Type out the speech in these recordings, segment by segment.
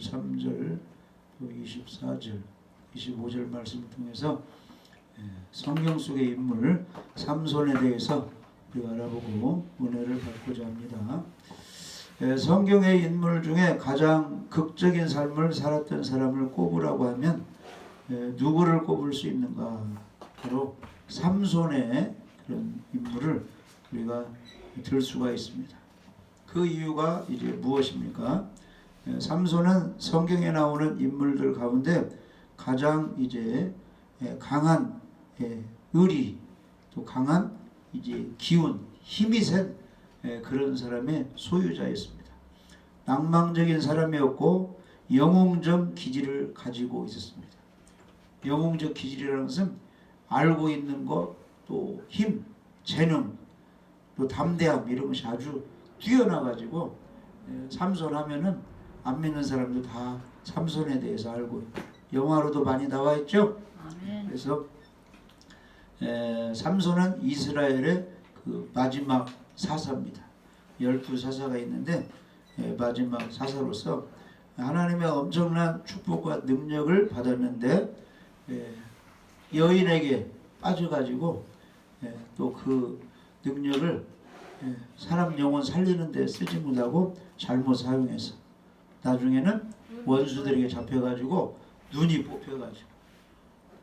23절, 또 24절, 25절 말씀을 통해서 성경 속의 인물 삼손에 대해서 우리가 알아보고 은혜를 받고자 합니다. 성경의 인물 중에 가장 극적인 삶을 살았던 사람을 꼽으라고 하면 누구를 꼽을 수 있는가? 바로 삼손의 그런 인물을 우리가 들 수가 있습니다. 그 이유가 이제 무엇입니까? 삼손은 성경에 나오는 인물들 가운데 가장 이제 강한 의리, 또 강한 이제 기운, 힘이 센 그런 사람의 소유자였습니다. 낭망적인 사람이었고 영웅적 기질을 가지고 있었습니다. 영웅적 기질이라는 것은 알고 있는 것, 또 힘, 재능, 또 담대함 이런 것이 아주 뛰어나가지고 삼손 하면은 안 믿는 사람도 다 삼손에 대해서 알고 영화로도 많이 나와 있죠. 그래서 삼손은 이스라엘의 그 마지막 사사입니다. 12사사가 있는데 마지막 사사로서 하나님의 엄청난 축복과 능력을 받았는데 여인에게 빠져가지고 또 그 능력을 사람 영혼 살리는 데 쓰지 못하고 잘못 사용해서 나중에는 원수들에게 잡혀가지고 눈이 뽑혀가지고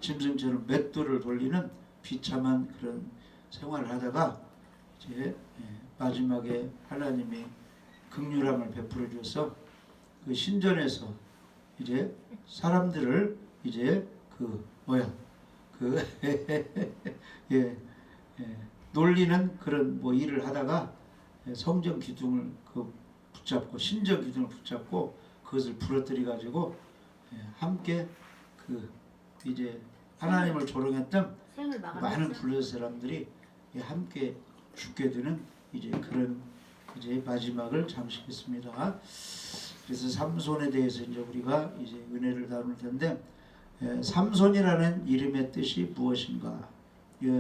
짐승처럼 맷돌을 돌리는 비참한 그런 생활을 하다가 이제 마지막에 하나님이 긍휼함을 베풀어 주어서 그 신전에서 이제 사람들을 이제 놀리는 그런 뭐 일을 하다가 성전 기둥을 붙잡고 신전 기둥을 붙잡고 그것을 부러뜨려 가지고 함께 이제 하나님을 조롱했던 많은 블레셋 사람들이 함께 죽게 되는 이제 그런 이제 마지막을 장식했습니다. 그래서 삼손에 대해서 이제 우리가 이제 은혜를 나눌 텐데 삼손이라는 이름의 뜻이 무엇인가?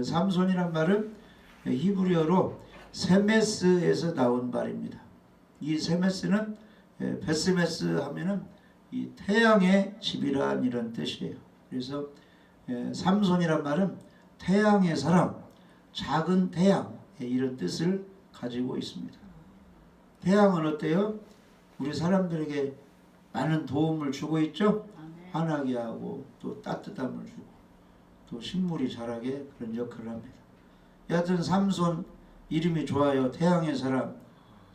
삼손이란 말은 히브리어로 세메스에서 나온 말입니다. 이 세메스는 베스메스 하면은 이 태양의 집이란 이런 뜻이에요. 그래서 삼손이란 말은 태양의 사람, 작은 태양 이런 뜻을 가지고 있습니다. 태양은 어때요? 우리 사람들에게 많은 도움을 주고 있죠. 환하게 하고 또 따뜻함을 주고 또 식물이 자라게 그런 역할을 합니다. 여하튼 삼손 이름이 좋아요. 태양의 사람,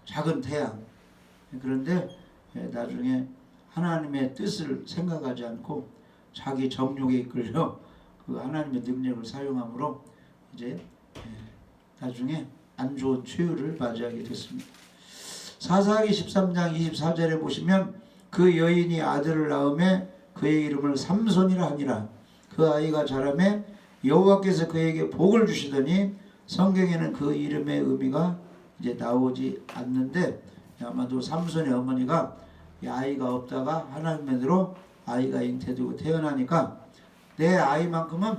작은 태양. 그런데 나중에 하나님의 뜻을 생각하지 않고 자기 정욕에 이끌려 그 하나님의 능력을 사용함으로 이제 나중에 안 좋은 최후를 맞이하게 됐습니다. 사사기 13장 24절에 보시면 그 여인이 아들을 낳음에 그의 이름을 삼손이라 하니라. 그 아이가 자라매 여호와께서 그에게 복을 주시더니 성경에는 그 이름의 의미가 이제 나오지 않는데 아마도 삼손의 어머니가 아이가 없다가 하나님의 대로 아이가 잉태되고 태어나니까 내 아이만큼은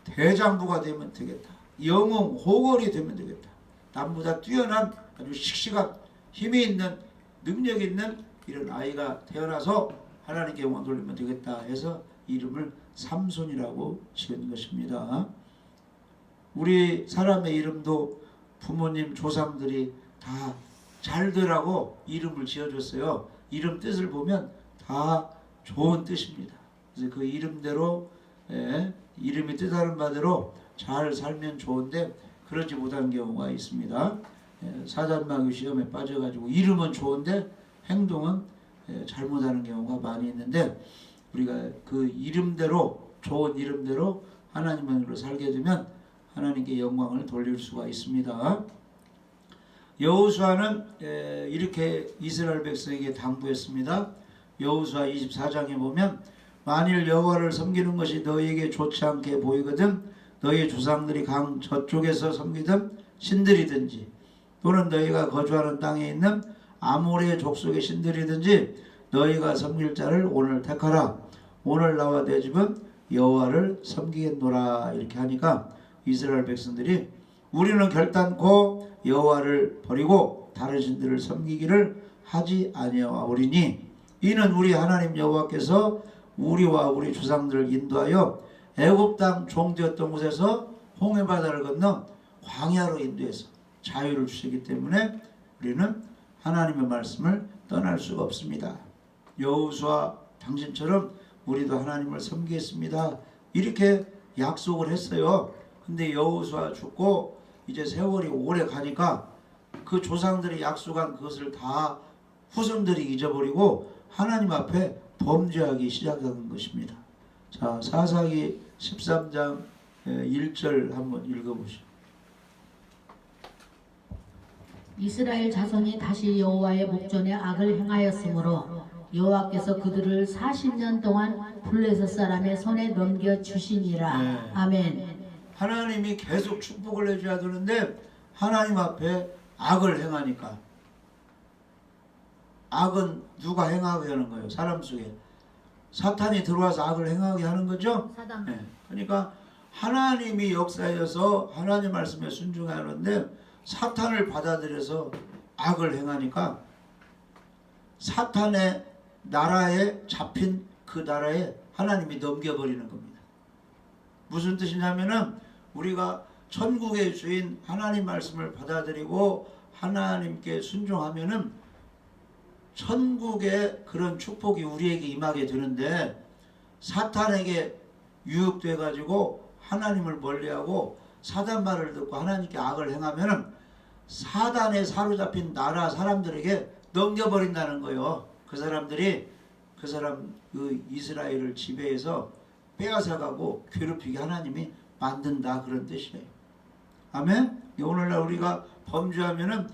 대장부가 되면 되겠다. 영웅 호걸이 되면 되겠다. 남보다 뛰어난 아주 씩씩한 힘이 있는 능력 있는 이런 아이가 태어나서 하나님께 영광 돌리면 되겠다 해서 이름을 삼손이라고 지은 것입니다. 우리 사람의 이름도 부모님 조상들이 다 잘되라고 이름을 지어줬어요. 이름 뜻을 보면 다 좋은 뜻입니다. 그래서 그 이름대로 이름이 뜻하는 바대로 잘 살면 좋은데 그러지 못하는 경우가 있습니다. 사단마귀 시험에 빠져가지고 이름은 좋은데 행동은 잘못하는 경우가 많이 있는데 우리가 그 이름대로 좋은 이름대로 하나님으로 살게 되면 하나님께 영광을 돌릴 수가 있습니다. 여호수아는 이렇게 이스라엘 백성에게 당부했습니다. 여호수아 24장에 보면 만일 여호와를 섬기는 것이 너희에게 좋지 않게 보이거든 너희 조상들이 강 저쪽에서 섬기던 신들이든지 또는 너희가 거주하는 땅에 있는 아모리의 족속의 신들이든지 너희가 섬길 자를 오늘 택하라. 오늘 나와 내 집은 여호와를 섬기겠노라. 이렇게 하니까 이스라엘 백성들이 우리는 결단코 여호와를 버리고 다른 신들을 섬기기를 하지 아니하오리니 이는 우리 하나님 여호와께서 우리와 우리 조상들을 인도하여 애굽 땅 종되었던 곳에서 홍해바다를 건너 광야로 인도해서 자유를 주시기 때문에 우리는 하나님의 말씀을 떠날 수가 없습니다. 여호수아 당신처럼 우리도 하나님을 섬기겠습니다. 이렇게 약속을 했어요. 근데 여호수아 죽고 이제 세월이 오래 가니까 그 조상들이 약속한 그것을 다 후손들이 잊어버리고 하나님 앞에 범죄하기 시작하는 것입니다. 자, 사사기 13장 1절 한번 읽어보시죠. 이스라엘 자손이 다시 여호와의 목전에 악을 행하였으므로 여호와께서 그들을 40년 동안 블레셋 사람의 손에 넘겨 주시니라. 네. 아멘. 하나님이 계속 축복을 해줘야 되는데 하나님 앞에 악을 행하니까, 악은 누가 행하게 하는 거예요? 사람 속에 사탄이 들어와서 악을 행하게 하는 거죠. 사단. 네. 그러니까 하나님이 역사에서 하나님 말씀에 순종하는데 사탄을 받아들여서 악을 행하니까 사탄의 나라에 잡힌 그 나라에 하나님이 넘겨버리는 겁니다. 무슨 뜻이냐면은 우리가 천국의 주인 하나님 말씀을 받아들이고 하나님께 순종하면은 천국의 그런 축복이 우리에게 임하게 되는데, 사탄에게 유혹돼 가지고 하나님을 멀리하고 사단 말을 듣고 하나님께 악을 행하면은 사단에 사로잡힌 나라 사람들에게 넘겨버린다는 거예요. 그 사람들이 그 사람 그 이스라엘을 지배해서 빼앗아가고 괴롭히게 하나님이 만든다, 그런 뜻이에요. 아멘. 오늘날 우리가 범죄하면은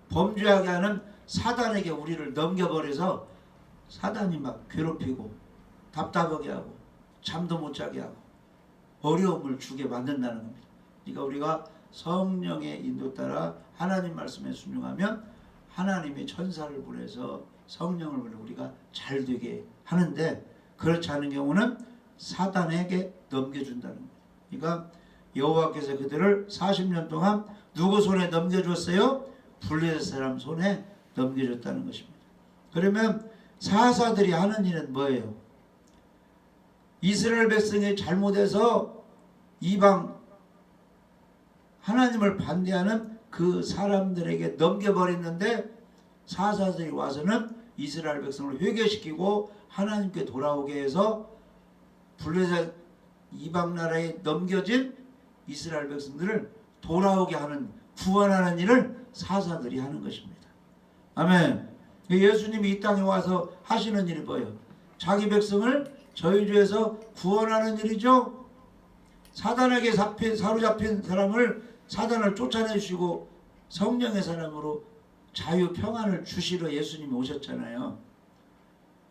범죄하게 하는 사단에게 우리를 넘겨버려서 사단이 막 괴롭히고 답답하게 하고 잠도 못 자게 하고 어려움을 주게 만든다는 겁니다. 그러니까 우리가 성령의 인도 따라 하나님 말씀에 순종하면 하나님이 천사를 보내서 성령을 보내 우리가 잘 되게 하는데, 그렇지 않은 경우는 사단에게 넘겨준다는 겁니다. 그러니까 여호와께서 그들을 40년 동안 누구 손에 넘겨줬어요? 블레셋 사람 손에 넘겨줬다는 것입니다. 그러면 사사들이 하는 일은 뭐예요? 이스라엘 백성이 잘못해서 이방 하나님을 반대하는 그 사람들에게 넘겨버렸는데 사사들이 와서는 이스라엘 백성을 회개시키고 하나님께 돌아오게 해서 블레셋 이방 나라에 넘겨진 이스라엘 백성들을 돌아오게 하는, 구원하는 일을 사사들이 하는 것입니다. 아멘. 예수님이 이 땅에 와서 하시는 일이 뭐예요? 자기 백성을 저희주에서 구원하는 일이죠. 사단에게 사로잡힌 사람을 사단을 쫓아내시고 성령의 사람으로 자유 평안을 주시러 예수님이 오셨잖아요.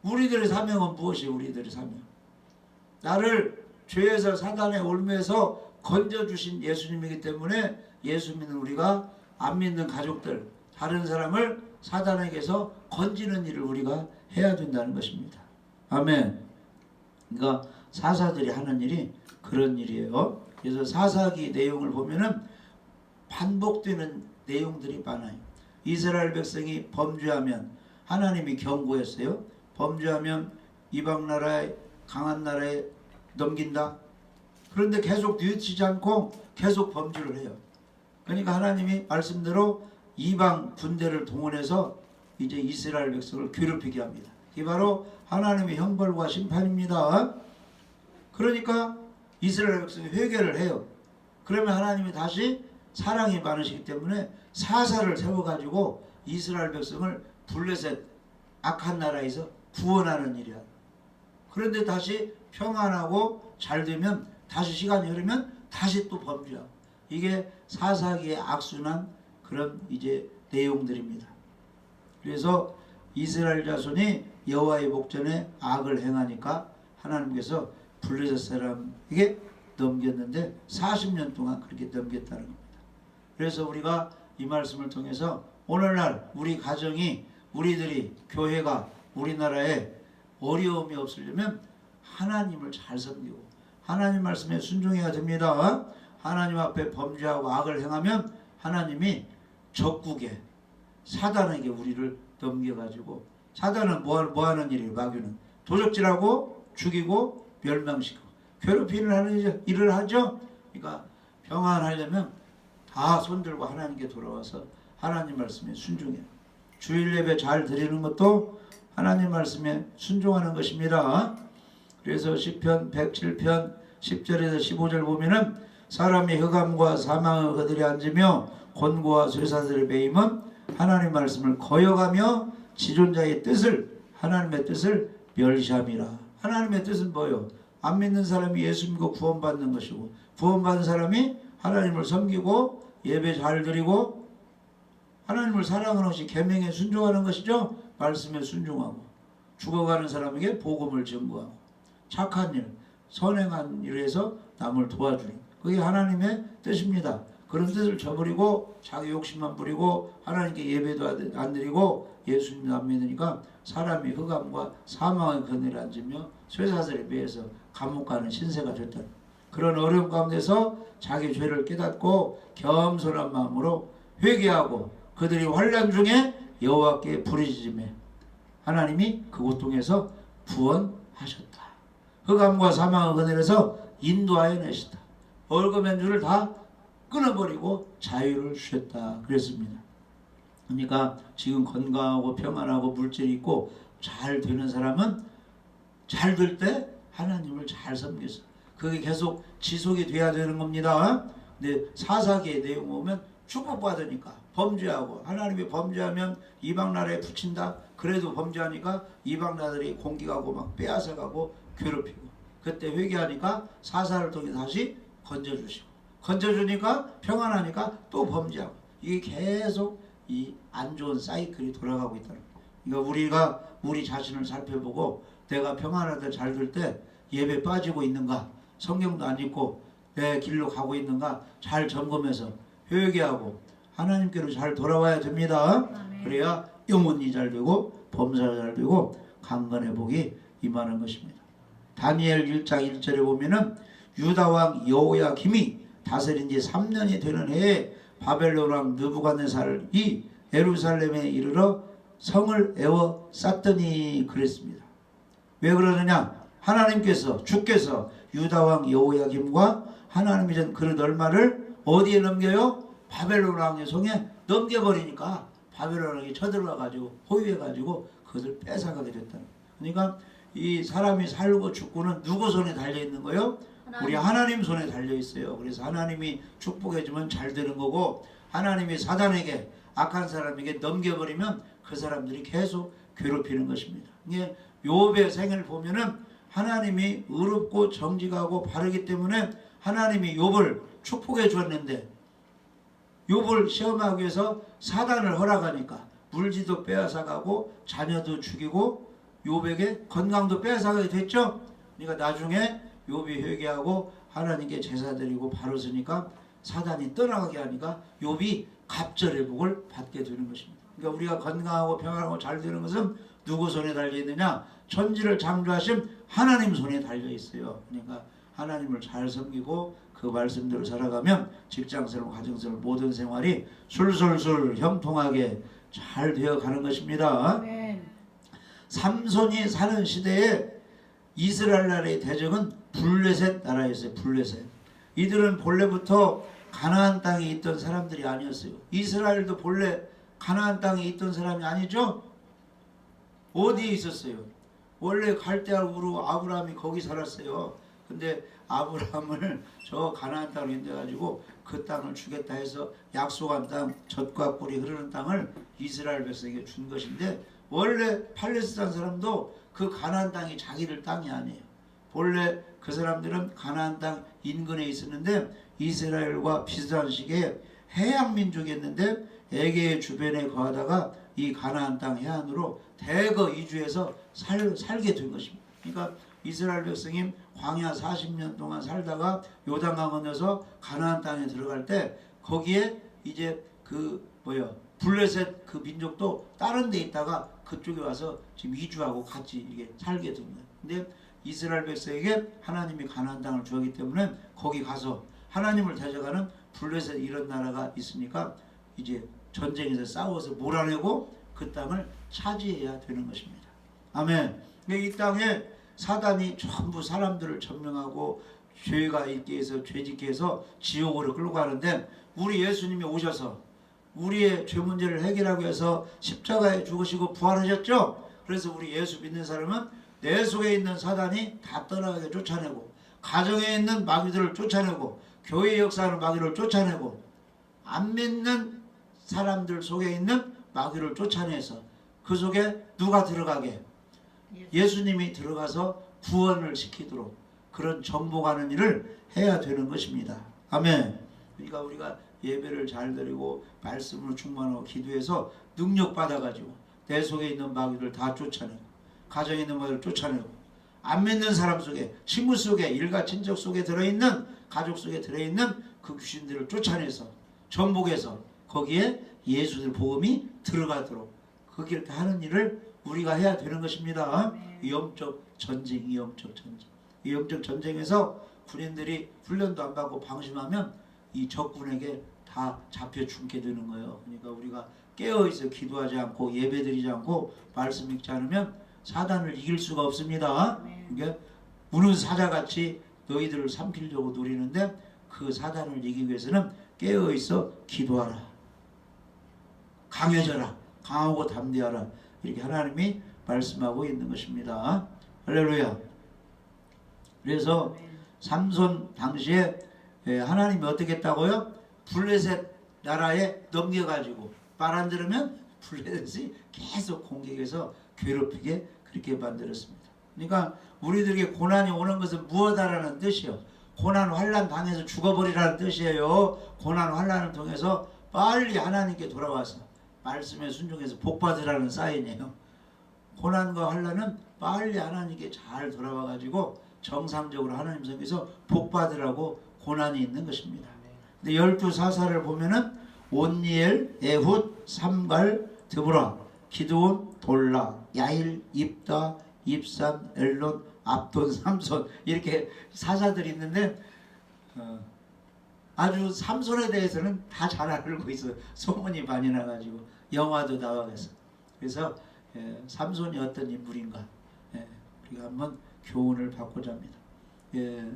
우리들의 사명은 무엇이에요? 우리들의 사명, 나를 죄에서 사단의 올무에서 건져주신 예수님이기 때문에 예수 믿는 우리가 안 믿는 가족들, 다른 사람을 사단에게서 건지는 일을 우리가 해야 된다는 것입니다. 아멘. 그러니까 사사들이 하는 일이 그런 일이에요. 그래서 사사기 내용을 보면은 반복되는 내용들이 많아요. 이스라엘 백성이 범죄하면 하나님이 경고했어요. 범죄하면 이방 나라에, 강한 나라에 넘긴다. 그런데 계속 뉘우치지 않고 계속 범죄를 해요. 그러니까 하나님이 말씀대로 이방 군대를 동원해서 이제 이스라엘 백성을 괴롭히게 합니다. 이게 바로 하나님의 형벌과 심판입니다. 그러니까 이스라엘 백성이 회개를 해요. 그러면 하나님이 다시 사랑이 많으시기 때문에 사사를 세워가지고 이스라엘 백성을 블레셋 악한 나라에서 구원하는 일이야. 그런데 다시 평안하고 잘 되면 다시 시간이 흐르면 다시 또 범죄하고, 이게 사사기의 악순환 그런 이제 내용들입니다. 그래서 이스라엘 자손이 여호와의 목전에 악을 행하니까 하나님께서 블레셋 사람에게 넘겼는데 40년 동안 그렇게 넘겼다는 겁니다. 그래서 우리가 이 말씀을 통해서 오늘날 우리 가정이, 우리들이, 교회가, 우리나라에 어려움이 없으려면 하나님을 잘 섬기고 하나님 말씀에 순종해야 됩니다. 하나님 앞에 범죄하고 악을 행하면 하나님이 적국에, 사단에게 우리를 넘겨가지고 사단은 뭐 하는 일이에요? 마귀는 도적질하고 죽이고 멸망시키고 괴롭히는 일을 하죠. 그러니까 평안하려면 다 손들고 하나님께 돌아와서 하나님 말씀에 순종해요. 주일 예배 잘 드리는 것도 하나님 말씀에 순종하는 것입니다. 그래서 시편 107편 10절에서 15절 보면은 사람이 흑암과 사망의 그들이 앉으며 곤고와 쇠사슬의 매임은 하나님 말씀을 거역하며 지존자의 뜻을 하나님의 뜻을 멸시함이라. 하나님의 뜻은 뭐예요? 안 믿는 사람이 예수 믿고 구원받는 것이고 구원받은 사람이 하나님을 섬기고 예배 잘 드리고 하나님을 사랑하는 것이 계명에 순종하는 것이죠. 말씀에 순종하고 죽어가는 사람에게 복음을 전구하고 착한 일, 선행한 일을 해서 남을 도와주는 그게 하나님의 뜻입니다. 그런 뜻을 저버리고 자기 욕심만 부리고 하나님께 예배도 안 드리고 예수님도 안 믿으니까 사람이 흑암과 사망의 그늘에 앉으며 쇠사슬에 매여서 감옥 가는 신세가 됐다. 그런 어려움 가운데서 자기 죄를 깨닫고 겸손한 마음으로 회개하고 그들이 환난 중에 여호와께 부르짖음에 하나님이 그 고통에서 구원하셨다. 흑암과 사망의 그늘에서 인도하여 내시다. 벌금의 줄을 다 끊어버리고 자유를 주셨다 그랬습니다. 그러니까 지금 건강하고 평안하고 물질이 있고 잘 되는 사람은 잘 될 때 하나님을 잘 섬겨서 그게 계속 지속이 돼야 되는 겁니다. 근데 사사기의 내용 보면 축복받으니까 범죄하고 하나님이 범죄하면 이방 나라에 붙인다. 그래도 범죄하니까 이방 나라들이 공격하고 막 빼앗아가고 괴롭히고 그때 회개하니까 사사를 통해 다시 건져주시고 건져주니까 평안하니까 또 범죄하고 이게 계속 이 안 좋은 사이클이 돌아가고 있다는 거예요. 그러니까 우리가 우리 자신을 살펴보고 내가 평안하다 잘 될 때 예배 빠지고 있는가 성경도 안 읽고 내 길로 가고 있는가 잘 점검해서 회개하고 하나님께로 잘 돌아와야 됩니다. 아멘. 그래야 영혼이 잘 되고 범사가 잘 되고 강건의 복이 임하는 것입니다. 다니엘 1장 1절에 보면은 유다 왕 여호야김이 다스린 지 3년이 되는 해에 바벨론 왕 느부갓네살이 예루살렘에 이르러 성을 에워쌌더니 그랬습니다. 왜 그러느냐? 하나님께서 주께서 유다 왕 여호야김과 하나님이 전 그릇 얼마를 어디에 넘겨요? 바벨론 왕의 손에 넘겨버리니까 바벨론 왕이 쳐들어와 가지고 호위해 가지고 그것을 뺏어가게 됐다. 그러니까 이 사람이 살고 죽고는 누구 손에 달려 있는 거요? 우리 하나님 손에 달려 있어요. 그래서 하나님이 축복해 주면 잘 되는 거고 하나님이 사단에게 악한 사람에게 넘겨버리면 그 사람들이 계속 괴롭히는 것입니다. 이게 욥의 생을 보면은 하나님이 의롭고 정직하고 바르기 때문에 하나님이 욥을 축복해 주었는데 욥을 시험하기 위해서 사단을 허락하니까 물지도 빼앗아가고 자녀도 죽이고 욥에게 건강도 빼앗아가게 됐죠. 그러니까 나중에 욥이 회개하고 하나님께 제사 드리고 바로 서니까 사단이 떠나가게 하니까 욥이 갑절의 복을 받게 되는 것입니다. 그러니까 우리가 건강하고 평안하고 잘 되는 것은 누구 손에 달려 있느냐? 천지를 창조하신 하나님 손에 달려 있어요. 그러니까 하나님을 잘 섬기고 그 말씀대로 살아가면 직장생활, 가정생활 모든 생활이 술술술 형통하게 잘 되어가는 것입니다. 아멘. 삼손이 사는 시대에 이스라엘 나라의 대적은 블레셋 나라였어요. 블레셋. 이들은 본래부터 가나안 땅에 있던 사람들이 아니었어요. 이스라엘도 본래 가나안 땅에 있던 사람이 아니죠. 어디에 있었어요? 원래 갈대아 우르 아브라함이 거기 살았어요. 근데 아브라함을 저 가나안 땅으로 인도해가지고 그 땅을 주겠다 해서 약속한 땅, 젖과 꿀이 흐르는 땅을 이스라엘 백성에게 준 것인데 원래 팔레스타인 사람도 그 가나안 땅이 자기들 땅이 아니에요. 본래 그 사람들은 가나안 땅 인근에 있었는데 이스라엘과 비슷한 시기에 해양 민족이었는데 에게의 주변에 거하다가 이 가나안 땅 해안으로 대거 이주해서 살게 된 것입니다. 그러니까 이스라엘 백성이 광야 40년 동안 살다가 요단강 건너서 가나안 땅에 들어갈 때 거기에 이제 블레셋 그 민족도 다른 데 있다가 그쪽에 와서 지금 이주하고 같이 이게 살게 된 거예요. 근데 이스라엘 백성에게 하나님이 가나안 땅을 주었기 때문에 거기 가서 하나님을 대적하는 블레셋 이런 나라가 있으니까 이제 전쟁에서 싸워서 몰아내고 그 땅을 차지해야 되는 것입니다. 아멘. 이 땅에 사단이 전부 사람들을 점령하고 죄가 있게 해서 죄짓게 해서 지옥으로 끌고 가는데, 우리 예수님이 오셔서 우리의 죄 문제를 해결하기 위해서 십자가에 죽으시고 부활하셨죠. 그래서 우리 예수 믿는 사람은 내 속에 있는 사단이 다 떠나게 쫓아내고, 가정에 있는 마귀들을 쫓아내고, 교회 역사하는 마귀를 쫓아내고, 안 믿는 사람들 속에 있는 마귀를 쫓아내서 그 속에 누가 들어가게? 예수님이 들어가서 구원을 시키도록 그런 정복하는 일을 해야 되는 것입니다. 아멘. 그러니까 우리가 예배를 잘 드리고 말씀으로 충만하고 기도해서 능력 받아가지고 내 속에 있는 마귀를 다 쫓아내고, 가정에 있는 마귀를 쫓아내고, 안 믿는 사람 속에, 친구 속에, 일가 친척 속에 들어있는, 가족 속에 들어있는 그 귀신들을 쫓아내서 정복해서 거기에 예수의 복음이 들어가도록 그렇게 하는 일을 우리가 해야 되는 것입니다. 이 영적 전쟁, 이 영적 전쟁. 이 영적 전쟁에서 군인들이 훈련도 안 받고 방심하면 이 적군에게 다 잡혀 죽게 되는 거예요. 그러니까 우리가 깨어있어 기도하지 않고 예배드리지 않고 말씀 읽지 않으면 사단을 이길 수가 없습니다. 이게 우는 사자같이 너희들을 삼키려고 노리는데, 그 사단을 이기기 위해서는 깨어있어 기도하라, 강해져라, 강하고 담대하라, 이렇게 하나님이 말씀하고 있는 것입니다. 할렐루야. 그래서 삼손 당시에 하나님이 어떻게 했다고요? 블레셋 나라에 넘겨가지고 말 안 들으면 블레셋이 계속 공격해서 괴롭히게 그렇게 만들었습니다. 그러니까 우리들에게 고난이 오는 것은 무엇이라는 뜻이요? 고난 환난 당해서 죽어버리라는 뜻이에요. 고난 환난을 통해서 빨리 하나님께 돌아와서 말씀에 순종해서 복 받으라는 사인이에요. 고난과 환난은 빨리 하나님께 잘 돌아와가지고 정상적으로 하나님 성에서 복 받으라고 고난이 있는 것입니다. 근데 12사사를 보면은 온니엘, 에훗, 삼갈, 드보라, 기드온, 돌라, 야일, 입다, 입산, 엘론, 압돈, 삼손, 이렇게 사사들이 있는데 아주 삼손에 대해서는 다 잘 알고 있어요. 소문이 많이 나가지고 영화도 나와서. 그래서 삼손이 어떤 인물인가 우리가 한번 교훈을 받고자 합니다.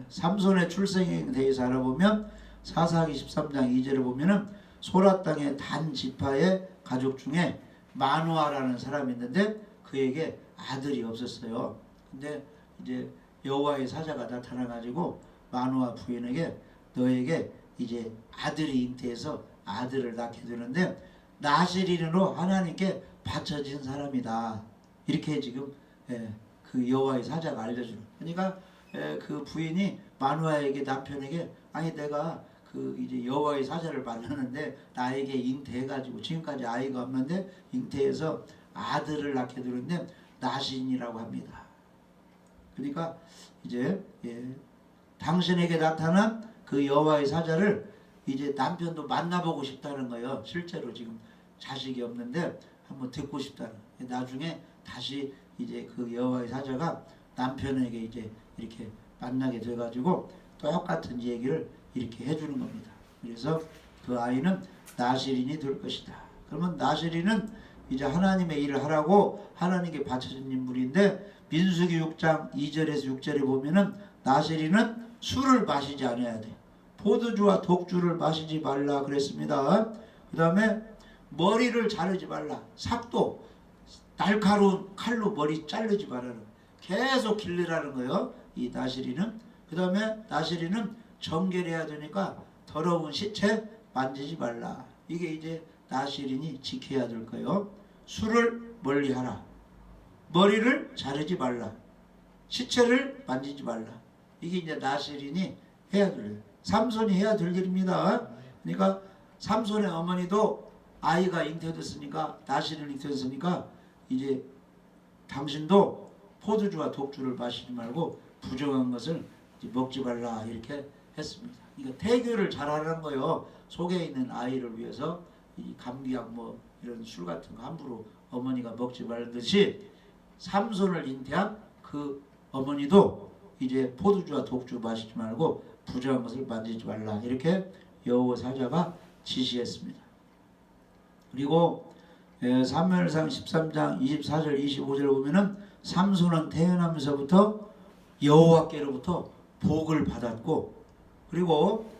삼손의 출생에 대해서 알아보면 사사기 13장 2절에 보면은 소라 땅의 단 지파의 가족 중에 마누아라는 사람이 있는데 그에게 아들이 없었어요. 근데 이제 여호와의 사자가 나타나가지고 마누아 부인에게 너에게 이제 아들이 잉태해서 아들을 낳게 되는데 나시린으로 하나님께 바쳐진 사람이다. 이렇게 지금 그 여호와의 사자가 알려주는. 그러니까 그 부인이 마누아에게, 남편에게, 아니 내가 그 이제 여호와의 사자를 만나는데 나에게 잉태해가지고 지금까지 아이가 없는데 잉태해서 아들을 낳게 되는데 나신이라고 합니다. 그러니까 이제 당신에게 나타난 그 여호와의 사자를 이제 남편도 만나보고 싶다는 거예요. 실제로 지금 자식이 없는데 한번 듣고 싶다는. 나중에 다시 이제 그 여호와의 사자가 남편에게 이제 이렇게 만나게 돼가지고 똑같은 얘기를 이렇게 해주는 겁니다. 그래서 그 아이는 나시린이 될 것이다. 그러면 나시린은 이제 하나님의 일을 하라고 하나님께 바쳐진 인물인데 민수기 6장 2절에서 6절에 보면은 나시린은 술을 마시지 않아야 돼. 포도주와 독주를 마시지 말라 그랬습니다. 그 다음에 머리를 자르지 말라. 삭도 날카로운 칼로 머리 자르지 말라는, 계속 길르라는 거예요. 이 나시린은. 그 다음에 나시린은 정결해야 되니까 더러운 시체 만지지 말라. 이게 이제 나시린이 지켜야 될 거예요. 술을 멀리하라. 머리를 자르지 말라. 시체를 만지지 말라. 이게 이제 나시린이 해야 될, 삼손이 해야 될 일입니다. 그러니까 삼손의 어머니도 아이가 잉태됐으니까, 나시린이 잉태됐으니까 이제 당신도 포도주와 독주를 마시지 말고 부정한 것을 이제 먹지 말라 이렇게 했습니다. 그러니까 태교를 잘하는 거예요. 속에 있는 아이를 위해서 이 감기약 뭐 이런 술 같은 거 함부로 어머니가 먹지 말듯이 삼손을 잉태한 그 어머니도 이제 포도주와 독주 마시지 말고 부정한 것을 만지지 말라 이렇게 여호와 사자가 지시했습니다. 그리고 사무엘상 13장 24절 25절 보면은 삼손은 태어나면서부터 여호와께로부터 복을 받았고 그리고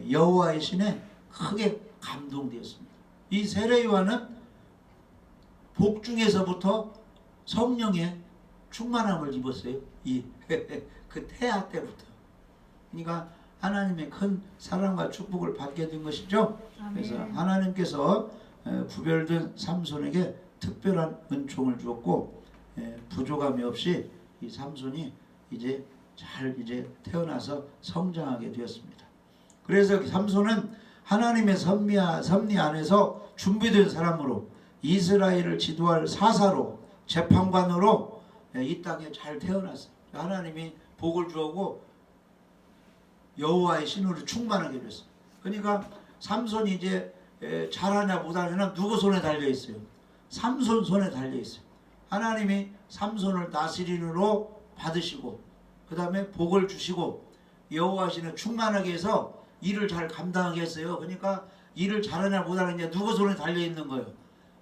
여호와의 신에 크게 감동되었습니다. 이 세례 요한은 복 중에서부터 성령의 충만함을 입었어요. 이 그 태아 때부터. 그러니까 하나님의 큰 사랑과 축복을 받게 된 것이죠. 그래서 하나님께서 구별된 삼손에게 특별한 은총을 주었고 부족함이 없이 이 삼손이 이제 잘 태어나서 성장하게 되었습니다. 그래서 삼손은 하나님의 섭리 안에서 준비된 사람으로 이스라엘을 지도할 사사로 재판관으로 이 땅에 잘 태어났어요. 하나님이 복을 주었고 여호와의 신으로 충만하게 됐어요. 그러니까 삼손이 이제 잘하냐 못하냐는 누구 손에 달려 있어요? 삼손 손에 달려 있어요. 하나님이 삼손을 다스린으로 받으시고 그 다음에 복을 주시고 여호와 신을 충만하게 해서 일을 잘 감당하게 했어요. 그러니까 일을 잘하냐 못하느냐 누구 손에 달려 있는 거예요?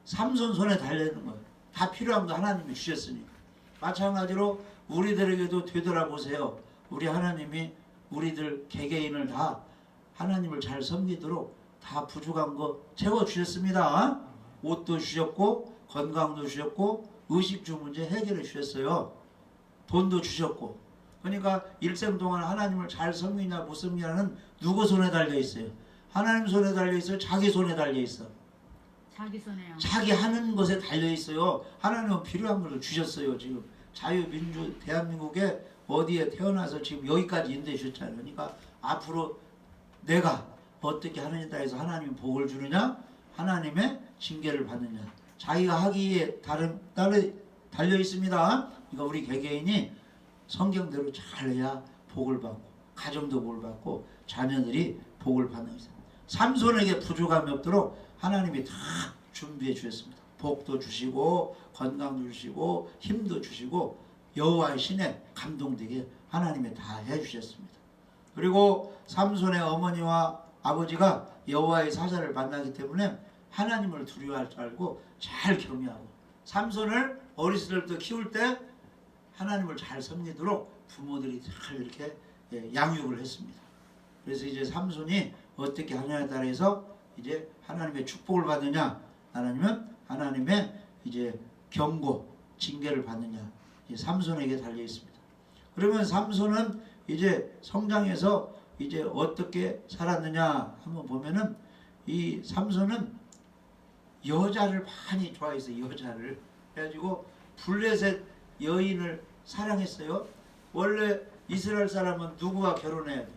삼손 손에 달려 있는 거예요. 다 필요한 거 하나님이 주셨으니까. 마찬가지로 우리들에게도 되돌아보세요. 우리 하나님이 우리들 개개인을 다 하나님을 잘 섬기도록 다 부족한 거 채워주셨습니다. 옷도 주셨고 건강도 주셨고 의식주 문제 해결해 주셨어요. 돈도 주셨고. 그러니까 일생 동안 하나님을 잘 섬기냐 못 섬기냐는 누구 손에 달려 있어요? 하나님 손에 달려 있어요? 자기 손에 달려 있어? 자기 손에요. 자기 하는 것에 달려 있어요. 하나님은 필요한 것을 주셨어요. 지금 자유민주 대한민국에 어디에 태어나서 지금 여기까지 인도해주셨잖아요. 그러니까 앞으로 내가 어떻게 하느냐에 따라서 하나님이 복을 주느냐 하나님의 징계를 받느냐 자기가 하기에 달려 있습니다. 그러니까 우리 개개인이 성경대로 잘해야 복을 받고 가정도 복을 받고 자녀들이 복을 받는 것입니다. 삼손에게 부족함이 없도록 하나님이 다 준비해 주셨습니다. 복도 주시고 건강도 주시고 힘도 주시고 여호와의 신에 감동되게 하나님이 다 해주셨습니다. 그리고 삼손의 어머니와 아버지가 여호와의 사자를 만나기 때문에 하나님을 두려워할 줄 알고 잘 경외하고 삼손을 어렸을 때부터 키울 때 하나님을 잘 섬기도록 부모들이 잘 이렇게 양육을 했습니다. 그래서 이제 삼손이 어떻게 하냐에 따라서 이제 하나님의 축복을 받느냐 아니면 하나님의 이제 경고 징계를 받느냐 삼손에게 달려 있습니다. 그러면 삼손은 이제 성장해서 이제 어떻게 살았느냐 한번 보면은 이 삼손은 여자를 많이 좋아했어요. 여자를 해가지고 블레셋 여인을 사랑했어요. 원래 이스라엘 사람은 누구와 결혼해야 돼?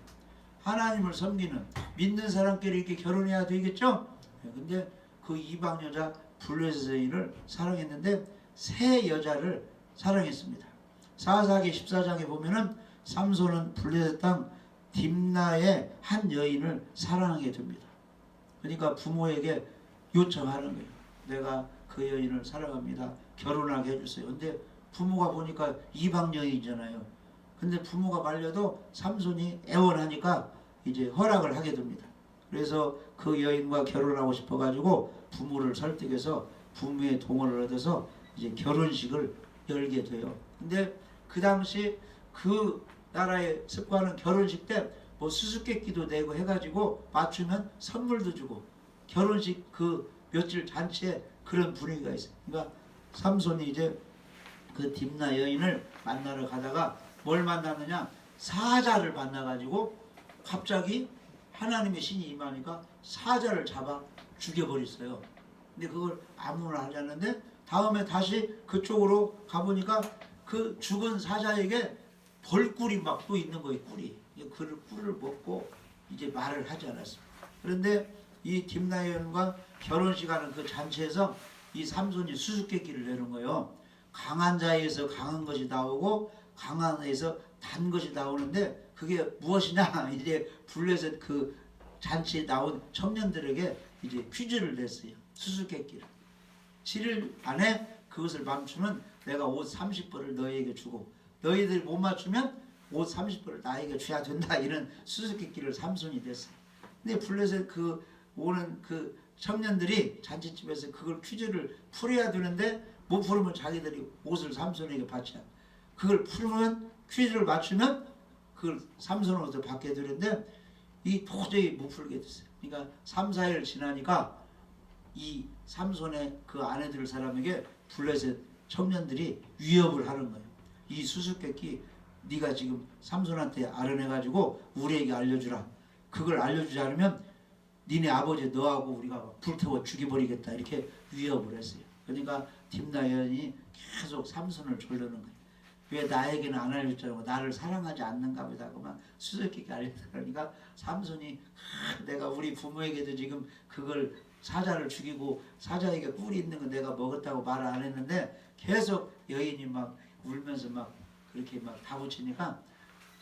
하나님을 섬기는 믿는 사람끼리 이렇게 결혼해야 되겠죠? 근데 그 이방 여자 블레셋 여인을 사랑했는데 세 여자를 사랑했습니다. 사사기 14장에 보면은 삼손은 블레셋 땅 딥나의 한 여인을 사랑하게 됩니다. 그러니까 부모에게 요청하는 거예요. 내가 그 여인을 사랑합니다. 결혼하게 해주세요. 근데 부모가 보니까 이방 여인이잖아요. 근데 부모가 말려도 삼손이 애원하니까 이제 허락을 하게 됩니다. 그래서 그 여인과 결혼하고 싶어가지고 부모를 설득해서 부모의 동의를 얻어서 이제 결혼식을 열게 돼요. 근데 그 당시 그 나라의 습관은 결혼식 때 뭐 수수께끼도 내고 해가지고 맞추면 선물도 주고 결혼식 그 며칠 잔치에 그런 분위기가 있어요. 그러니까 삼손이 이제 그 딥나 여인을 만나러 가다가 뭘 만났느냐 사자를 만나가지고 갑자기 하나님의 신이 임하니까 사자를 잡아 죽여버렸어요. 근데 그걸 아무나 하지 않는데 다음에 다시 그쪽으로 가보니까 그 죽은 사자에게 벌꿀이 막 또 있는 거예요. 꿀이. 그 꿀을 먹고 이제 말을 하지 않았습니다. 그런데 이 딥나연과 결혼식 하는 그 잔치에서 이 삼손이 수수께끼를 내는 거예요. 강한 자에서 강한 것이 나오고 강한 자에서 단 것이 나오는데 그게 무엇이냐 이제 블레셋 그 잔치에 나온 청년들에게 이제 퀴즈를 냈어요. 수수께끼를. 7일 안에 그것을 맞추면 내가 옷 30벌을 너희에게 주고 너희들이 못 맞추면 옷 30벌을 나에게 줘야 된다. 이런 수수께끼를 삼손이 냈어요. 근데 블레셋 그 오는 그 청년들이 잔치집에서 그걸 퀴즈를 풀어야 되는데 못 풀으면 자기들이 옷을 삼손에게 바치야. 그걸 풀으면 퀴즈를 맞추면 그걸 삼손으로부터 받게 되는데 이 도저히 못 풀게 됐어요. 그러니까 3, 4일 지나니까 이 삼손의 그 아내 들 사람에게 블레셋 청년들이 위협을 하는 거예요. 이 수수께끼 네가 지금 삼손한테 알아내가지고 우리에게 알려주라. 그걸 알려주지 않으면 니네 아버지 너하고 우리가 불태워 죽여버리겠다. 이렇게 위협을 했어요. 그러니까 딥나 여인이 계속 삼손을 졸르는 거예요. 왜 나에게는 안 알려주라고, 나를 사랑하지 않는가 보다. 그만 수수께끼 알려주니까 삼손이 내가 우리 부모에게도 지금 그걸 사자를 죽이고 사자에게 꿀이 있는 거 내가 먹었다고 말을 안 했는데 계속 여인이 막 울면서 막 그렇게 막 다붙이니까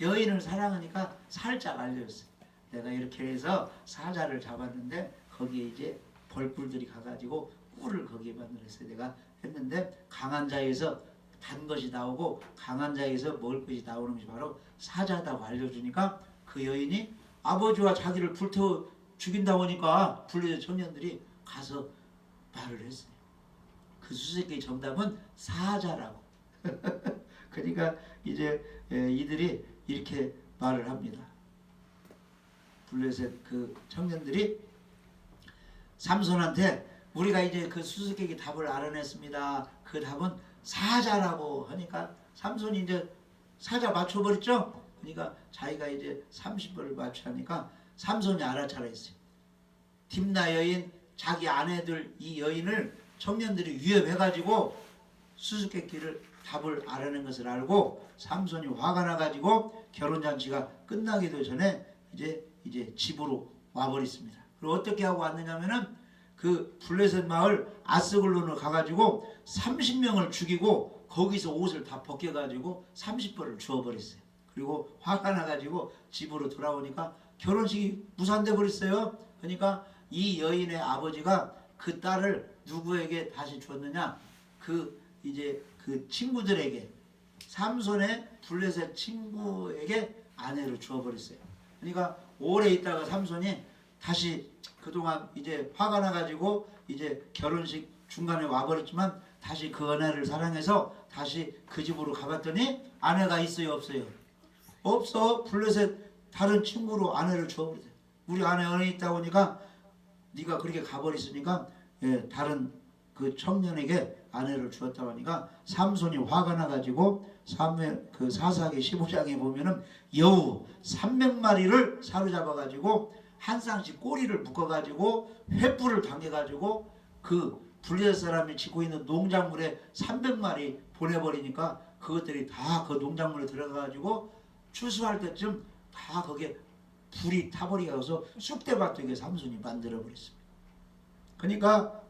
여인을 사랑하니까 살짝 알려줬어요. 내가 이렇게 해서 사자를 잡았는데 거기에 이제 벌꿀들이 가가지고 꿀을 거기에 만들었어요. 내가 했는데 강한 자에서 단 것이 나오고 강한 자에서 먹을 것이 나오는 것이 바로 사자다고 알려주니까 그 여인이 아버지와 자기를 불태워 죽인다고 하니까 블레셋 청년들이 가서 말을 했어요. 그 수수께끼 정답은 사자라고. 그러니까 이제 이들이 이렇게 말을 합니다. 블레셋 그 청년들이 삼손한테 우리가 이제 그 수수께끼 답을 알아냈습니다. 그 답은 사자라고 하니까 삼손이 이제 사자 맞춰버렸죠. 그러니까 자기가 이제 30번을 맞추니까 삼손이 알아차려 했어요. 딥나 여인 자기 아내들 이 여인을 청년들이 위협해가지고 수수께끼를 답을 알아낸 것을 알고 삼손이 화가 나가지고 결혼잔치가 끝나기도 전에 이제 집으로 와버렸습니다. 그리고 어떻게 하고 왔느냐면은 그 블레셋 마을 아스글론으로 가가지고 30명을 죽이고 거기서 옷을 다 벗겨가지고 30벌을 주워버렸어요. 그리고 화가 나가지고 집으로 돌아오니까 결혼식이 무산돼 버렸어요. 그러니까 이 여인의 아버지가 그 딸을 누구에게 다시 줬느냐? 그 이제 그 친구들에게 삼손의 블레셋 친구에게 아내로 주어버렸어요. 그러니까 오래 있다가 삼손이 다시 그동안 이제 화가 나가지고 이제 결혼식 중간에 와버렸지만 다시 그 아내를 사랑해서 다시 그 집으로 가봤더니 아내가 있어요, 없어요? 없어. 블레셋 다른 친구로 아내를 주어버렸어요. 우리 아내 어디 있다고 하니까 네가 그렇게 가버렸으니까 다른 그 청년에게 아내를 주었다고 하니까 삼손이 화가 나가지고 그 사사기 15장에 보면은 여우 300마리를 사로잡아가지고 한 쌍씩 꼬리를 묶어가지고 횃불을 당겨가지고 그 블레셋 사람이 짓고 있는 농작물에 300마리 보내버리니까 그것들이 다 그 농작물에 들어가가지고 추수할 때쯤 다 거기에 불이 타버리고서 쑥대밭 되게 삼손이 만들어버렸습니다. 그러니까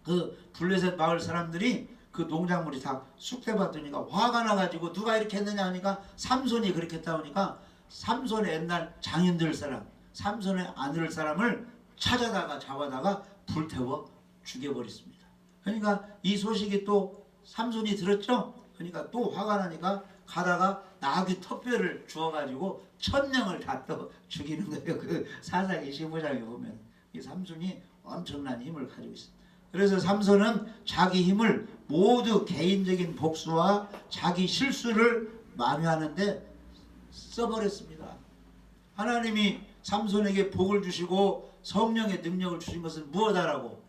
그 블레셋 마을 사람들이 그 농작물이 다 쑥대밭 되니까 화가 나가지고 누가 이렇게 했느냐 하니까 삼손이 그렇게 했다 보니까 삼손의 옛날 장인들 사람 삼손의 아들 사람을 찾아다가 잡아다가 불태워 죽여버렸습니다. 그러니까 이 소식이 또 삼손이 들었죠. 그러니까 또 화가 나니까 가다가 나귀 턱뼈를 주워가지고 1000명을 다 또 죽이는 거예요. 그 사사기 15장에 보면 이 삼손이 엄청난 힘을 가지고 있습니다. 그래서 삼손은 자기 힘을 모두 개인적인 복수와 자기 실수를 만회하는데 써버렸습니다. 하나님이 삼손에게 복을 주시고 성령의 능력을 주신 것은 무엇하라고?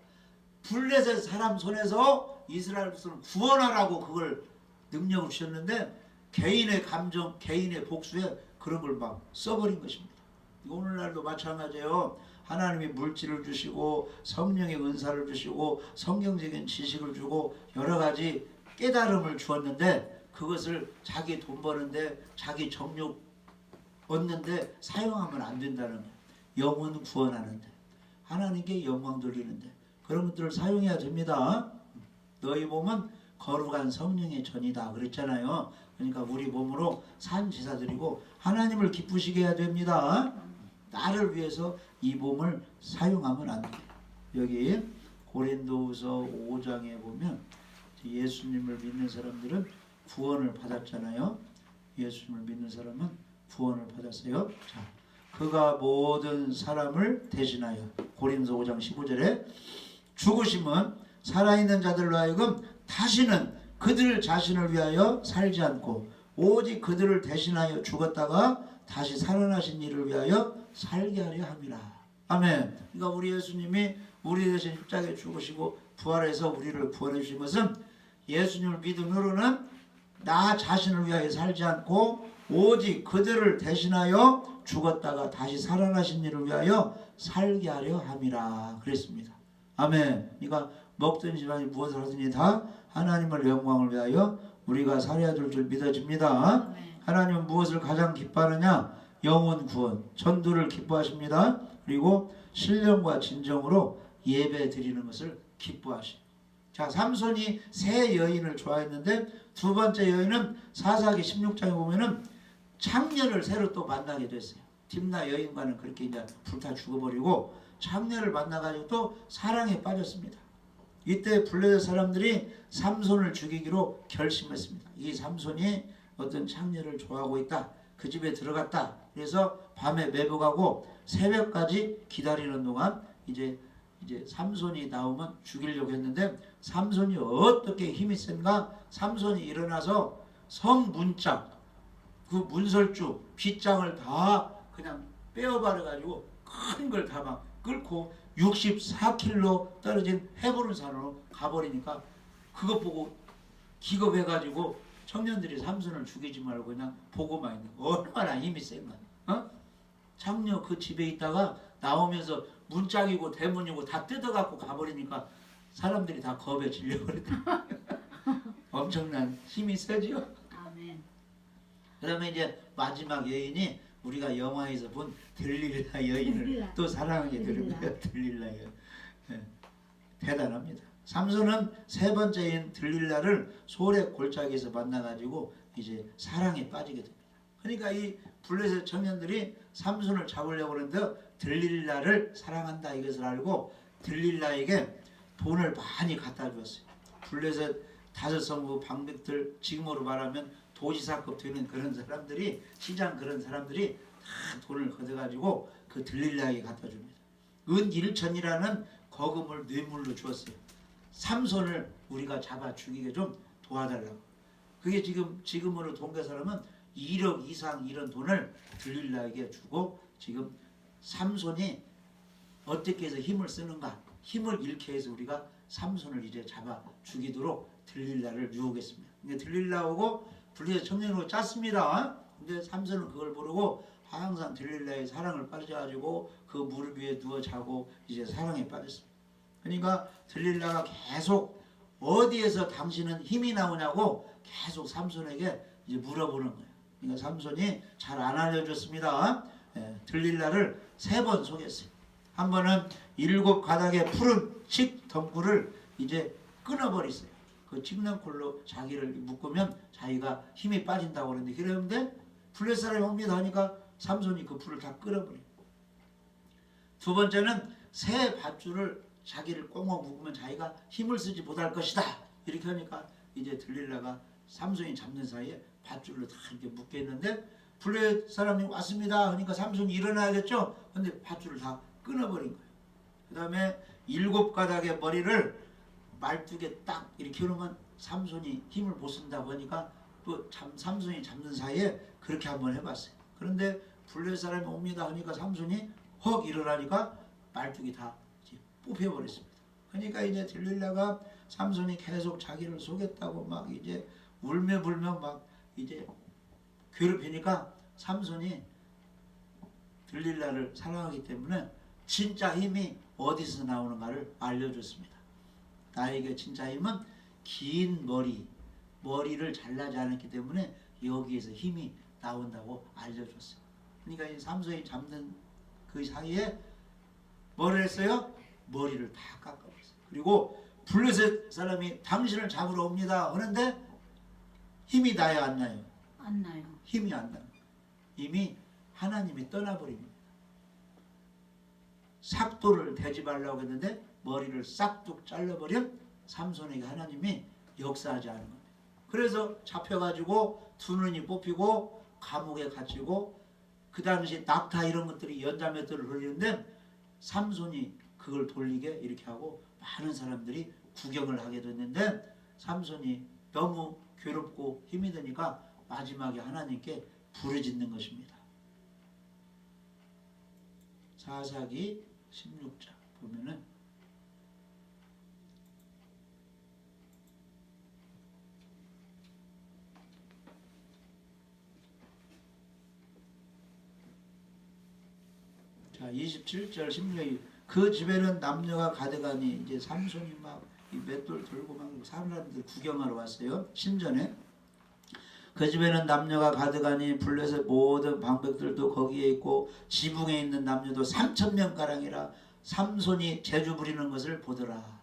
블레셋 사람 손에서 이스라엘 백성을 구원하라고 그걸 능력을 주셨는데 개인의 감정, 개인의 복수에 그런 걸 막 써버린 것입니다. 오늘날도 마찬가지예요. 하나님이 물질을 주시고 성령의 은사를 주시고 성경적인 지식을 주고 여러 가지 깨달음을 주었는데 그것을 자기 돈 버는데 자기 정욕 얻는데 사용하면 안 된다는 거예요. 영혼 구원하는데 하나님께 영광 돌리는데 그런 것들을 사용해야 됩니다. 너희 몸은 거룩한 성령의 전이다 그랬잖아요. 그러니까 우리 몸으로 산 제사 드리고 하나님을 기쁘시게 해야 됩니다. 나를 위해서 이 몸을 사용하면 안 돼요. 여기 고린도후서 5장에 보면 예수님을 믿는 사람들은 구원을 받았잖아요. 예수님을 믿는 사람은 구원을 받았어요. 자, 그가 모든 사람을 대신하여 고린도서 5장 15절에 죽으심은 살아있는 자들로 하여금 다시는 그들 자신을 위하여 살지 않고 오직 그들을 대신하여 죽었다가 다시 살아나신 이를 위하여 살게 하려 함이라. 아멘. 그러니까 우리 예수님이 우리 대신 십자가에 죽으시고 부활해서 우리를 구원해 주신 것은 예수님을 믿음으로는 나 자신을 위하여 살지 않고 오직 그들을 대신하여 죽었다가 다시 살아나신 이를 위하여 살게 하려 함이라 그랬습니다. 아멘. 그러니까 먹든지 무엇을 하든지 다 하나님을 영광을 위하여 우리가 살아야 될 줄 믿어집니다. 하나님은 무엇을 가장 기뻐하느냐? 영혼 구원, 전도를 기뻐하십니다. 그리고 신령과 진정으로 예배 드리는 것을 기뻐하십니다. 자, 삼손이 세 여인을 좋아했는데 두 번째 여인은 사사기 16장에 보면은 창녀를 새로 또 만나게 됐어요. 딥나 여인과는 그렇게 이제 불타 죽어버리고 창녀를 만나가지고 또 사랑에 빠졌습니다. 이때 블레셋 사람들이 삼손을 죽이기로 결심했습니다. 이 삼손이 어떤 창녀를 좋아하고 있다. 그 집에 들어갔다. 그래서 밤에 매복하고 새벽까지 기다리는 동안 이제 삼손이 나오면 죽이려고 했는데 삼손이 어떻게 힘이 센가? 삼손이 일어나서 성 문짝 그 문설주 빗장을 다 그냥 빼어버려 가지고 큰 걸 다 막 끌고 64km 떨어진 헤브론 산으로 가버리니까 그것 보고 기겁해가지고 청년들이 삼손을 죽이지 말고 그냥 보고만 있는 거. 얼마나 힘이 센가. 창녀 그 집에 있다가 나오면서 문짝이고 대문이고 다 뜯어갖고 가버리니까 사람들이 다 겁에 질려버렸다. 엄청난 힘이 세죠. 아멘. 그 다음에 이제 마지막 여인이 우리가 영화에서 본 들릴라 여인을 또 사랑하게 되는 거예요. 들릴라 여인. 네. 대단합니다. 삼손은 세 번째인 들릴라를 소렉 골짜기에서 만나가지고 이제 사랑에 빠지게 됩니다. 그러니까 이 블레셋 청년들이 삼손을 잡으려고 하는데 들릴라를 사랑한다 이것을 알고 들릴라에게 돈을 많이 갖다 주었어요. 블레셋 다섯 성부 방백들 지금으로 말하면 도지사급 되는 그런 사람들이 시장 그런 사람들이 다 돈을 걷어가지고 그 들릴라에게 갖다 줍니다. 은 1천이라는 거금을 뇌물로 주었어요. 삼손을 우리가 잡아 죽이게 좀 도와달라고. 그게 지금으로 돈 계산하면 1억 이상 이런 돈을 들릴라에게 주고 지금 삼손이 어떻게 해서 힘을 쓰는가 힘을 잃게 해서 우리가 삼손을 이제 잡아 죽이도록 들릴라를 유혹했습니다. 근데 들릴라하고 블레셋 청년으로 짰습니다. 근데 삼손은 그걸 모르고 항상 들릴라의 사랑을 빠져가지고 그 무릎 위에 누워 자고 이제 사랑에 빠졌습니다. 그러니까 들릴라가 계속 어디에서 당신은 힘이 나오냐고 계속 삼손에게 이제 물어보는 거예요. 그러니까 삼손이 잘 안 알려줬습니다. 들릴라를 3번 속였어요. 한 번은 7 가닥의 푸른 칡 덩굴을 이제 끊어버렸어요. 그 칡덩굴로 자기를 묶으면 자기가 힘이 빠진다고 그러는데 그랬는데 블레셋 사람이 옵니다 하니까 삼손이 그 풀을 다 끊어버려요. 두 번째는 새 밧줄을 자기를 꽁꽁 묶으면 자기가 힘을 쓰지 못할 것이다. 이렇게 하니까 이제 들릴라가 삼손이 잡는 사이에 밧줄로 다 이렇게 묶였는데 블레셋 사람이 왔습니다. 그러니까 삼손이 일어나야겠죠. 근데 밧줄을 다 끊어버린 거예요. 그 다음에 7 가닥의 머리를 말뚝에 딱 이렇게 놓으면 삼손이 힘을 못 쓴다고 하니까 또 삼손이 잡는 사이에 그렇게 한번 해봤어요. 그런데 블레셋 사람이 옵니다 하니까 삼손이 헉 일어나니까 말뚝이 다 뽑혀버렸습니다. 그러니까 이제 들릴라가 삼손이 계속 자기를 속였다고 막 이제 울며불며 막 이제 괴롭히니까 삼손이 들릴라를 사랑하기 때문에 진짜 힘이 어디서 나오는가를 알려줬습니다. 나에게 진짜 힘은 긴 머리를 잘라지 않았기 때문에 여기에서 힘이 나온다고 알려줬어요. 그러니까 이 삼손이 잡는 그 사이에 뭐를 했어요? 머리를 다 깎아버렸어요. 그리고 블레셋 사람이 당신을 잡으러 옵니다 하는데 힘이 나요 안 나요? 안 나요. 힘이 안 나요. 이미 하나님이 떠나버립니다. 삭도를 대지 말라고 했는데 머리를 싹둑 잘라버린 삼손에게 하나님이 역사하지 않은 겁니다. 그래서 잡혀가지고 두 눈이 뽑히고 감옥에 갇히고 그 당시 낙타 이런 것들이 연자맷돌을 흘리는데 삼손이 그걸 돌리게 이렇게 하고 많은 사람들이 구경을 하게 됐는데 삼손이 너무 괴롭고 힘이 드니까 마지막에 하나님께 부르짖는 것입니다. 사사기 16장 보면은 자 27절 16절 그 집에는 남녀가 가득하니 이제 삼손이 막 이 맷돌 들고 막 사람들 구경하러 왔어요. 신전에 그 집에는 남녀가 가득하니 블레셋 모든 방백들도 거기에 있고 지붕에 있는 남녀도 3,000명가량이라 삼손이 재주 부리는 것을 보더라.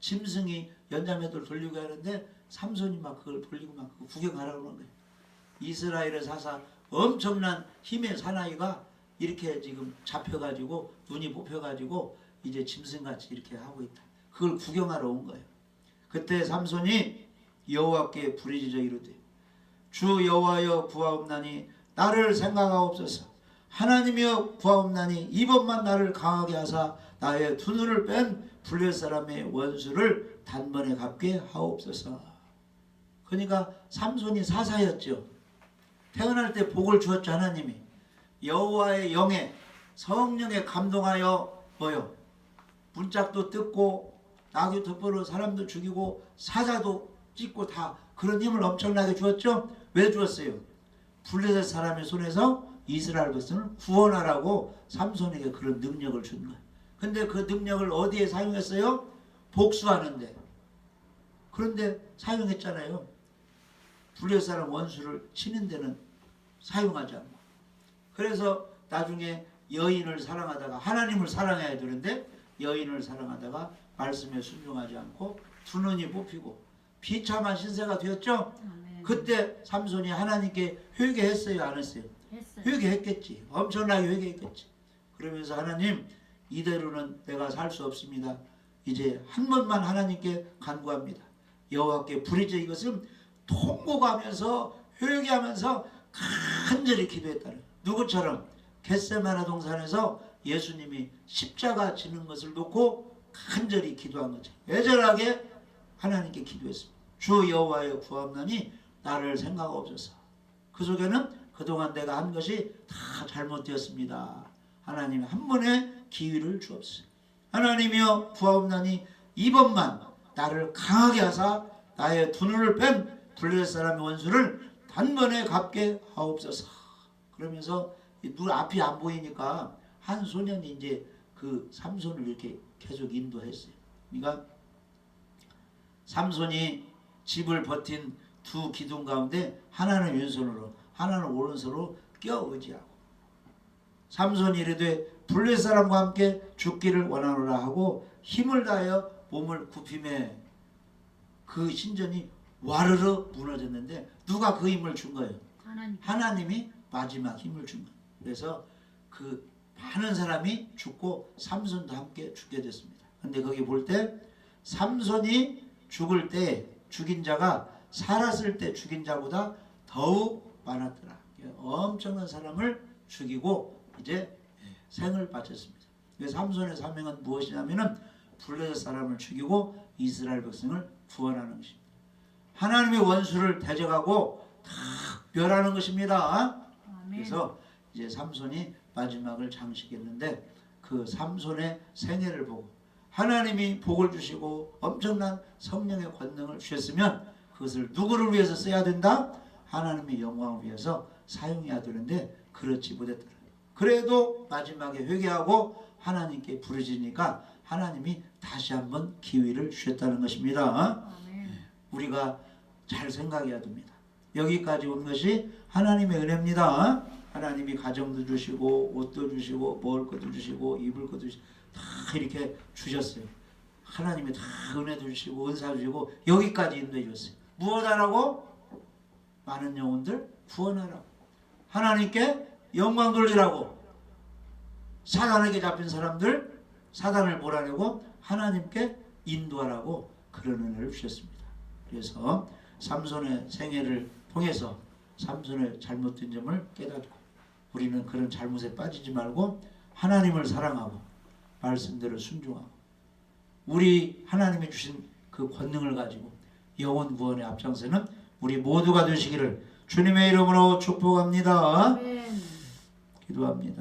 짐승이 연자맷돌 돌리고 하는데 삼손이 막 그걸 돌리고 막 구경하라고 그러는 거예요. 이스라엘의 사사 엄청난 힘의 사나이가 이렇게 지금 잡혀가지고 눈이 뽑혀가지고 이제 짐승같이 이렇게 하고 있다. 그걸 구경하러 온 거예요. 그때 삼손이 여호와께 부르짖어 이르되 주 여호와여 구하옵나니 나를 생각하옵소서. 하나님이여 구하옵나니 이번만 나를 강하게 하사 나의 두 눈을 뺀 블레 사람의 원수를 단번에 갚게 하옵소서. 그러니까 삼손이 사사였죠. 태어날 때 복을 주었죠. 하나님이 여호와의 영에 성령에 감동하여 뭐요? 문짝도 뜯고 나귀 덮으로 사람도 죽이고 사자도 찢고 다 그런 힘을 엄청나게 주었죠. 왜 주었어요? 블레셋 사람의 손에서 이스라엘 백성을 구원하라고 삼손에게 그런 능력을 준 거예요. 근데 그 능력을 어디에 사용했어요? 복수하는데. 그런데 사용했잖아요. 블레셋 사람 원수를 치는 데는 사용하지 않고. 그래서 나중에 여인을 사랑하다가 하나님을 사랑해야 되는데 여인을 사랑하다가 말씀에 순종하지 않고 두 눈이 뽑히고 비참한 신세가 되었죠. 아멘. 그때 삼손이 하나님께 회개했어요? 안 했어요? 했어요. 회개했겠지. 엄청나게 회개했겠지. 그러면서 하나님 이대로는 내가 살 수 없습니다. 이제 한 번만 하나님께 간구합니다. 여호와께 부르짖어 이것은 통곡하면서 회개하면서 간절히 기도했다는 누구처럼 겟세마네 동산에서 예수님이 십자가 지는 것을 놓고 간절히 기도한 거죠. 애절하게 하나님께 기도했습니다. 주 여호와여 구하옵나니 나를 생각하옵소서. 그 속에는 그동안 내가 한 것이 다 잘못되었습니다. 하나님 한 번의 기회를 주옵소서. 하나님이여 구하옵나니 이번만 나를 강하게 하사 나의 두 눈을 뺀 블레셋 사람의 원수를 단번에 갚게 하옵소서. 그러면서 눈 앞이 안 보이니까 한 소년이 이제 그 삼손을 이렇게 계속 인도했어요. 그러니까 삼손이 집을 버틴 두 기둥 가운데 하나는 왼손으로 하나는 오른손으로 껴 의지하고 삼손이 이르되 블레셋 사람과 함께 죽기를 원하노라 하고 힘을 다하여 몸을 굽힘에 그 신전이 와르르 무너졌는데 누가 그 힘을 준 거예요? 하나님이 마지막 힘을 준 거예요. 그래서 그 많은 사람이 죽고 삼손도 함께 죽게 됐습니다. 근데 거기 볼 때 삼손이 죽을 때 죽인 자가 살았을 때 죽인 자보다 더욱 많았더라. 엄청난 사람을 죽이고 이제 생을 바쳤습니다. 그래서 삼손의 사명은 무엇이냐면은 블레셋 사람을 죽이고 이스라엘 백성을 구원하는 것입니다. 하나님의 원수를 대적하고 다 멸하는 것입니다. 그래서 이제 삼손이 마지막을 장식했는데 그 삼손의 생애를 보고 하나님이 복을 주시고 엄청난 성령의 권능을 주셨으면 그것을 누구를 위해서 써야 된다? 하나님의 영광을 위해서 사용해야 되는데 그렇지 못했더라. 그래도 마지막에 회개하고 하나님께 부르짖으니까 하나님이 다시 한번 기회를 주셨다는 것입니다. 우리가 잘 생각해야 됩니다. 여기까지 온 것이 하나님의 은혜입니다. 하나님이 가정도 주시고 옷도 주시고 먹을 것도 주시고 입을 것도 주시고 다 이렇게 주셨어요. 하나님이 다 은혜도 주시고 은사도 주시고 여기까지 인도해 줬어요. 무엇 하라고? 많은 영혼들 구원하라고. 하나님께 영광 돌리라고. 사단에게 잡힌 사람들 사단을 몰아내고 하나님께 인도하라고 그런 은혜를 주셨습니다. 그래서 삼손의 생애를 통해서 삼손의 잘못된 점을 깨닫고 우리는 그런 잘못에 빠지지 말고 하나님을 사랑하고 말씀대로 순종하고 우리 하나님이 주신 그 권능을 가지고 영혼 구원에 앞장서는 우리 모두가 되시기를 주님의 이름으로 축복합니다. 아멘. 기도합니다.